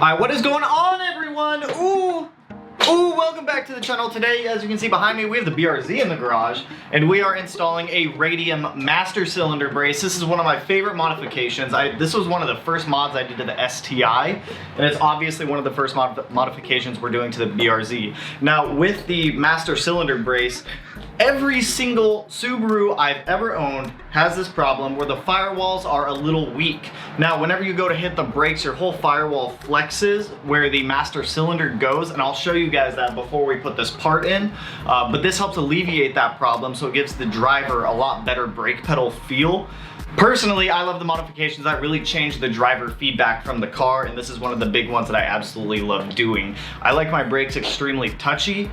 Alright, what is going on, everyone? Welcome back to the channel. Today, as you can see behind me, we have the BRZ in the garage, and we are installing a Radium master cylinder brace. This is one of my favorite modifications. This was one of the first mods I did to the STI, and it's obviously one of the first modifications we're doing to the BRZ. Now, with the master cylinder brace, every single Subaru I've ever owned has this problem where the firewalls are a little weak. Now, whenever you go to hit the brakes, your whole firewall flexes where the master cylinder goes, and I'll show you guys that before we put this part in. But this helps alleviate that problem, so it gives the driver a lot better brake pedal feel. Personally, I love the modifications that really change the driver feedback from the car, and this is one of the big ones that I absolutely love doing. I like my brakes extremely touchy.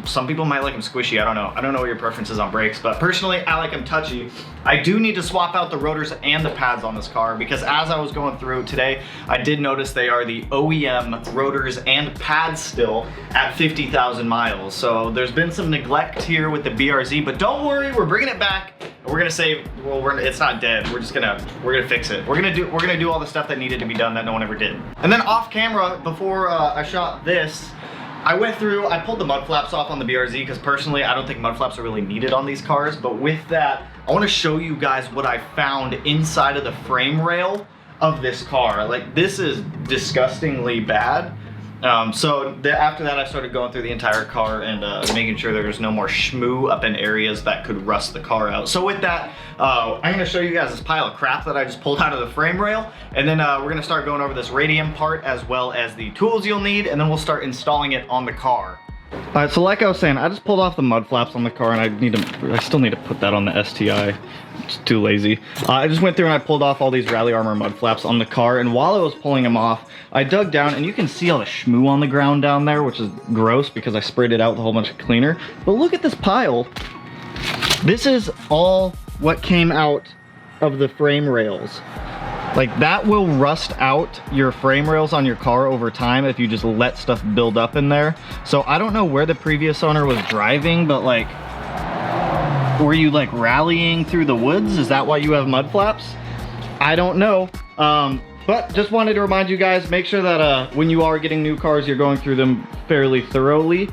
Some people might like them squishy, I don't know. I don't know what your preference is on brakes, but personally, I like them touchy. I do need to swap out the rotors and the pads on this car because as I was going through today, I did notice they are the OEM rotors and pads still at 50,000 miles. So there's been some neglect here with the BRZ, but don't worry, we're bringing it back. We're gonna say, well, it's not dead. We're gonna fix it. We're gonna do all the stuff that needed to be done that no one ever did. And then off camera, before I shot this, I pulled the mud flaps off on the BRZ because personally, I don't think mud flaps are really needed on these cars. But with that, I want to show you guys what I found inside of the frame rail of this car. Like, this is disgustingly bad. After that, I started going through the entire car and making sure there's no more schmoo up in areas that could rust the car out. So with that, I'm going to show you guys this pile of crap that I just pulled out of the frame rail, and then we're going to start going over this Radium part as well as the tools you'll need, and then we'll start installing it on the car. Alright, so like I was saying, I just pulled off the mud flaps on the car, and I still need to put that on the STI. It's too lazy. I just went through and I pulled off all these Rally Armor mud flaps on the car, and while I was pulling them off, I dug down, and you can see all the schmoo on the ground down there, which is gross because I sprayed it out with a whole bunch of cleaner. But look at this pile. This is all what came out of the frame rails. Like, that will rust out your frame rails on your car over time if you just let stuff build up in there. So I don't know where the previous owner was driving, but like, were you like rallying through the woods? Is that why you have mud flaps? I don't know. But just wanted to remind you guys, make sure that when you are getting new cars, you're going through them fairly thoroughly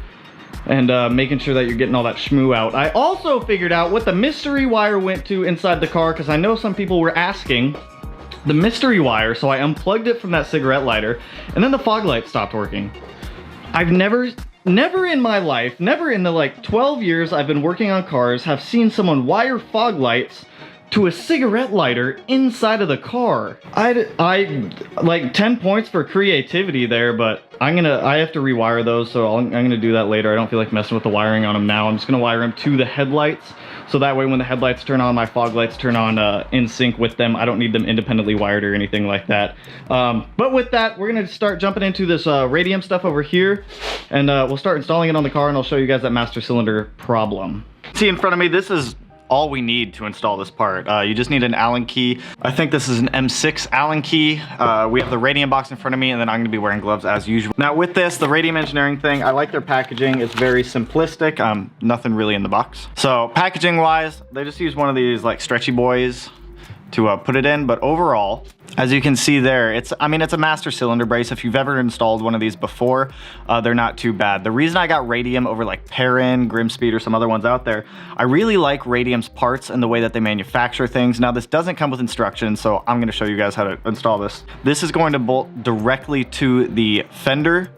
and making sure that you're getting all that schmoo out. I also figured out what the mystery wire went to inside the car, because I know some people were asking. The mystery wire, so I unplugged it from that cigarette lighter, and then the fog light stopped working. I've never in my life, never in the like 12 years I've been working on cars, have seen someone wire fog lights to a cigarette lighter inside of the car. I like 10 points for creativity there, but I have to rewire those, so I'm gonna do that later. I don't feel like messing with the wiring on them now. I'm just gonna wire them to the headlights, so that way when the headlights turn on, my fog lights turn on in sync with them. I don't need them independently wired or anything like that. But with that, we're gonna start jumping into this Radium stuff over here, and we'll start installing it on the car, and I'll show you guys that master cylinder problem. See in front of me, this is all we need to install this part. You just need an Allen key. I think this is an M6 Allen key. We have the Radium box in front of me, and then I'm gonna be wearing gloves as usual. Now with this, the Radium engineering thing, I like their packaging. It's very simplistic. Nothing really in the box. So packaging wise, they just use one of these like stretchy boys to put it in, but overall, as you can see there, it's a master cylinder brace. If you've ever installed one of these before, they're not too bad. The reason I got Radium over like Perrin, Grimspeed, or some other ones out there, I really like Radium's parts and the way that they manufacture things. Now, this doesn't come with instructions, so I'm gonna show you guys how to install this. This is going to bolt directly to the fender,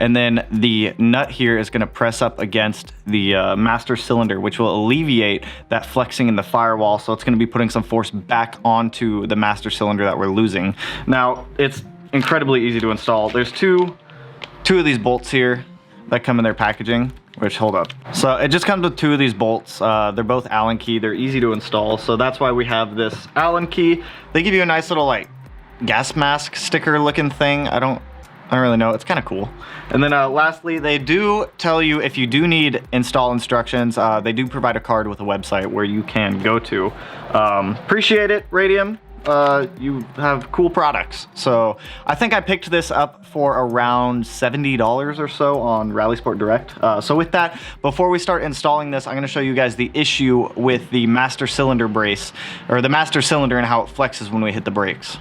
and then the nut here is gonna press up against the master cylinder, which will alleviate that flexing in the firewall. So it's gonna be putting some force back onto the master cylinder that we're losing. Now, it's incredibly easy to install. There's two of these bolts here that come in their packaging, which, hold up. So it just comes with two of these bolts. They're both Allen key. They're easy to install. So that's why we have this Allen key. They give you a nice little like gas mask sticker looking thing. I don't really know. It's kind of cool. And then lastly, they do tell you if you do need install instructions, they do provide a card with a website where you can go to. Appreciate it, Radium. You have cool products. So I think I picked this up for around $70 or so on Rally Sport Direct. So with that, before we start installing this, I'm going to show you guys the issue with the master cylinder brace, or the master cylinder, and how it flexes when we hit the brakes.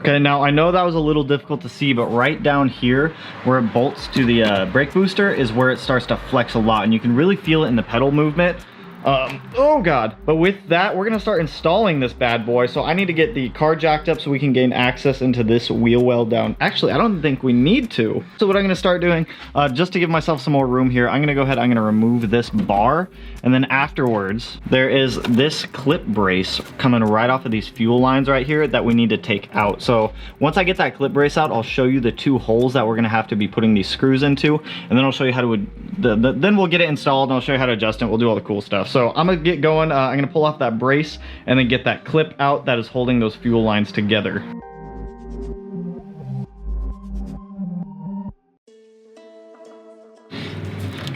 Okay, now I know that was a little difficult to see, but right down here where it bolts to the brake booster is where it starts to flex a lot, and you can really feel it in the pedal movement. Oh god. But with that, we're gonna start installing this bad boy. So I need to get the car jacked up so we can gain access into this wheel well down. Actually, I don't think we need to. So what I'm gonna start doing, just to give myself some more room here, I'm gonna go ahead, I'm gonna remove this bar, and then afterwards, there is this clip brace coming right off of these fuel lines right here that we need to take out. So once I get that clip brace out, I'll show you the 2 holes that we're gonna have to be putting these screws into, and then I'll show you how to, then we'll get it installed, and I'll show you how to adjust it. We'll do all the cool stuff. So I'm gonna get going. I'm gonna pull off that brace and then get that clip out that is holding those fuel lines together.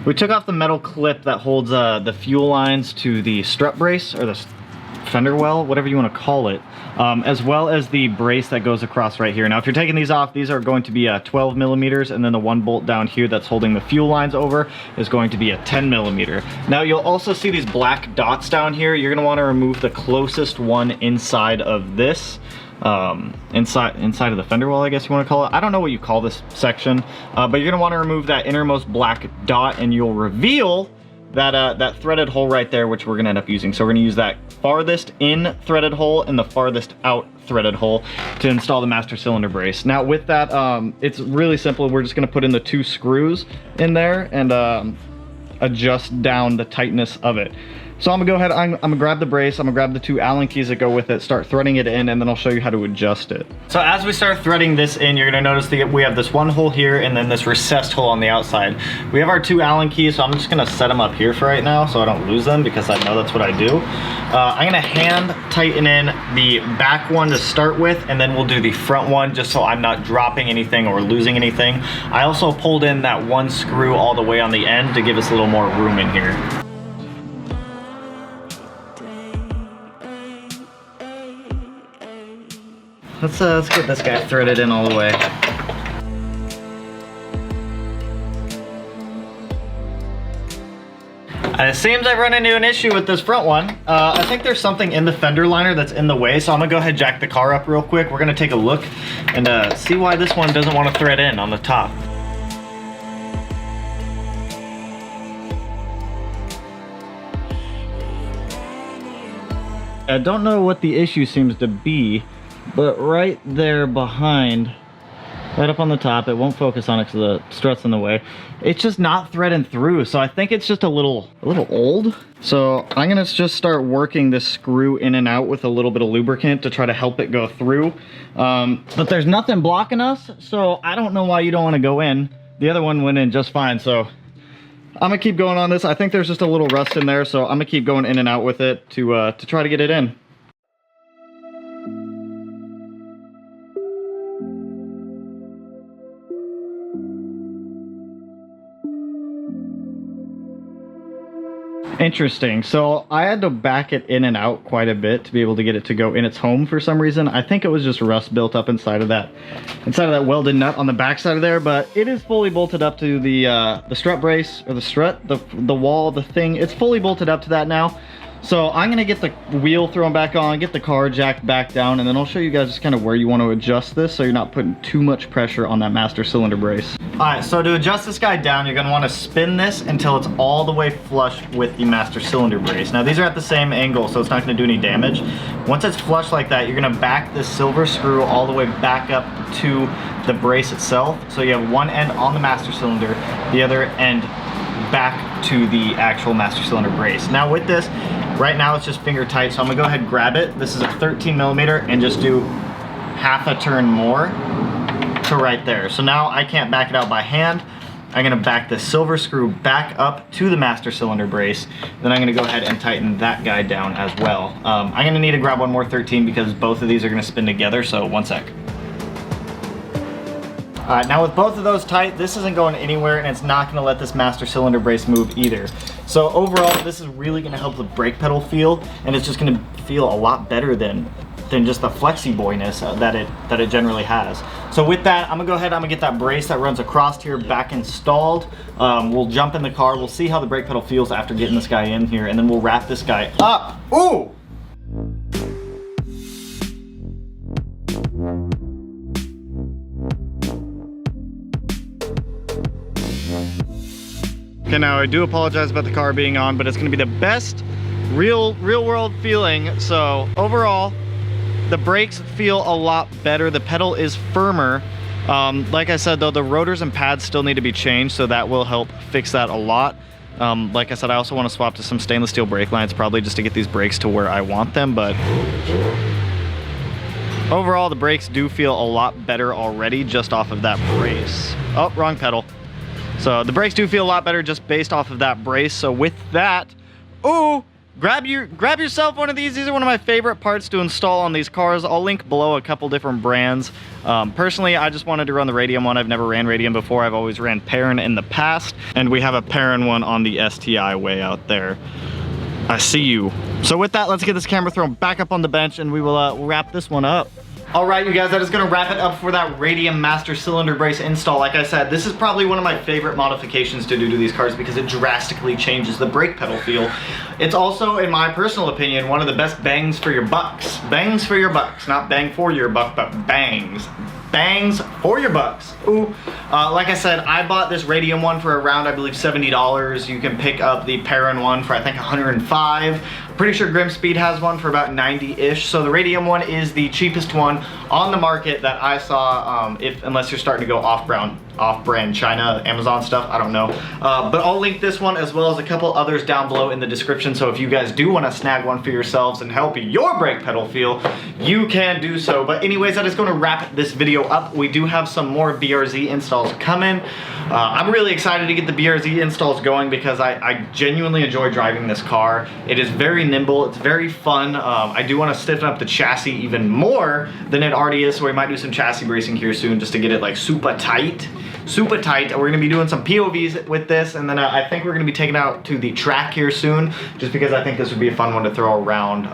We took off the metal clip that holds the fuel lines to the strut brace, or the fender well, whatever you want to call it, as well as the brace that goes across right here. Now if you're taking these off, these are going to be 12 millimeters, and then the 1 bolt down here that's holding the fuel lines over is going to be a 10 millimeter. Now you'll also see these black dots down here. You're going to want to remove the closest one inside of this, inside of the fender well, I guess you want to call it. I don't know what you call this section, but you're going to want to remove that innermost black dot, and you'll reveal that threaded hole right there, which we're gonna end up using. So we're gonna use that farthest in threaded hole and the farthest out threaded hole to install the master cylinder brace. Now with that, it's really simple. We're just gonna put in the 2 screws in there and adjust down the tightness of it. So I'm gonna go ahead, I'm gonna grab the brace, I'm gonna grab the 2 Allen keys that go with it, start threading it in, and then I'll show you how to adjust it. So as we start threading this in, you're gonna notice that we have this 1 hole here and then this recessed hole on the outside. We have our 2 Allen keys, so I'm just gonna set them up here for right now so I don't lose them, because I know that's what I do. I'm gonna hand tighten in the back one to start with, and then we'll do the front one just so I'm not dropping anything or losing anything. I also pulled in that 1 screw all the way on the end to give us a little more room in here. Let's get this guy threaded in all the way. It seems I've run into an issue with this front one. I think there's something in the fender liner that's in the way, so I'm gonna go ahead and jack the car up real quick. We're gonna take a look and see why this one doesn't want to thread in on the top. I don't know what the issue seems to be, but right there behind, right up on the top, it won't focus on it because the strut's in the way. It's just not threading through, so I think it's just a little old. So I'm gonna just start working this screw in and out with a little bit of lubricant to try to help it go through. But there's nothing blocking us, so I don't know why you don't want to go in. The other one went in just fine, so I'm gonna keep going on this. I think there's just a little rust in there, so I'm gonna keep going in and out with it to try to get it in. Interesting. So I had to back it in and out quite a bit to be able to get it to go in its home for some reason. I think it was just rust built up inside of that welded nut on the back side of there, but it is fully bolted up to the strut brace, or the strut, the wall, the thing. It's fully bolted up to that now. So I'm gonna get the wheel thrown back on, get the car jacked back down, and then I'll show you guys just kind of where you want to adjust this so you're not putting too much pressure on that master cylinder brace. All right, so to adjust this guy down, you're gonna want to spin this until it's all the way flush with the master cylinder brace. Now these are at the same angle, so it's not gonna do any damage. Once it's flush like that, you're gonna back this silver screw all the way back up to the brace itself. So you have one end on the master cylinder, the other end back to the actual master cylinder brace. Now with this, right now it's just finger tight, so I'm gonna go ahead and grab it. This is a 13 millimeter and just do half a turn more to right there. So now I can't back it out by hand. I'm gonna back the silver screw back up to the master cylinder brace. Then I'm gonna go ahead and tighten that guy down as well. I'm gonna need to grab one more 13 because both of these are gonna spin together, so one sec. All right, now with both of those tight, this isn't going anywhere and it's not gonna let this master cylinder brace move either. So overall, this is really gonna help the brake pedal feel, and it's just gonna feel a lot better than just the flexi boyness that it generally has. So with that, I'm gonna go ahead, I'm gonna get that brace that runs across here back installed. We'll jump in the car, we'll see how the brake pedal feels after getting this guy in here, and then we'll wrap this guy up. Ooh! Okay, now I do apologize about the car being on, but it's gonna be the best real world feeling. So overall, the brakes feel a lot better. The pedal is firmer. Like I said though, the rotors and pads still need to be changed, so that will help fix that a lot. Like I said, I also want to swap to some stainless steel brake lines, probably just to get these brakes to where I want them, but overall the brakes do feel a lot better already just off of that brace. Oh, wrong pedal. So the brakes do feel a lot better just based off of that brace. So with that, ooh, grab yourself one of these. These are one of my favorite parts to install on these cars. I'll link below a couple different brands. Personally, I just wanted to run the Radium one. I've never ran Radium before. I've always ran Perrin in the past, and we have a Perrin one on the STI way out there. I see you. So with that, let's get this camera thrown back up on the bench, and we will wrap this one up. All right, you guys, that is gonna wrap it up for that Radium master cylinder brace install. Like I said, this is probably one of my favorite modifications to do to these cars because it drastically changes the brake pedal feel. It's also, in my personal opinion, one of the best bangs for your bucks. Bangs for your bucks, not bang for your buck, but bangs. Bangs for your bucks. Ooh, like I said, I bought this Radium one for around, I believe, $70. You can pick up the Perrin one for, I think, $105. Pretty sure Grimspeed has one for about 90-ish. So the Radium one is the cheapest one on the market that I saw, unless you're starting to go off-brand China, Amazon stuff, I don't know. But I'll link this one as well as a couple others down below in the description. So if you guys do want to snag one for yourselves and help your brake pedal feel, you can do so. But anyways, that is going to wrap this video up. We do have some more BRZ installs coming. I'm really excited to get the BRZ installs going because I genuinely enjoy driving this car. It is very nimble, it's very fun. I do want to stiffen up the chassis even more than it already is, so we might do some chassis bracing here soon just to get it like super tight. Super tight. We're going to be doing some POVs with this, and then I think we're going to be taking it out to the track here soon, just because I think this would be a fun one to throw around.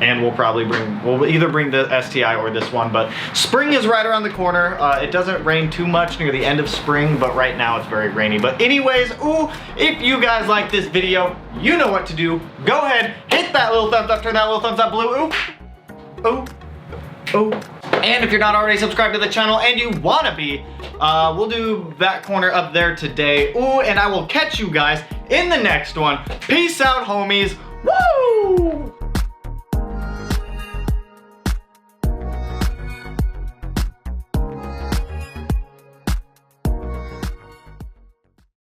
And we'll either bring the STI or this one, but spring is right around the corner. It doesn't rain too much near the end of spring, but right now it's very rainy. But anyways, ooh, if you guys like this video, you know what to do. Go ahead, hit that little thumbs up, turn that little thumbs up blue, ooh, ooh, ooh. And if you're not already subscribed to the channel and you wanna be, we'll do that corner up there today. Ooh, and I will catch you guys in the next one. Peace out, homies. Woo!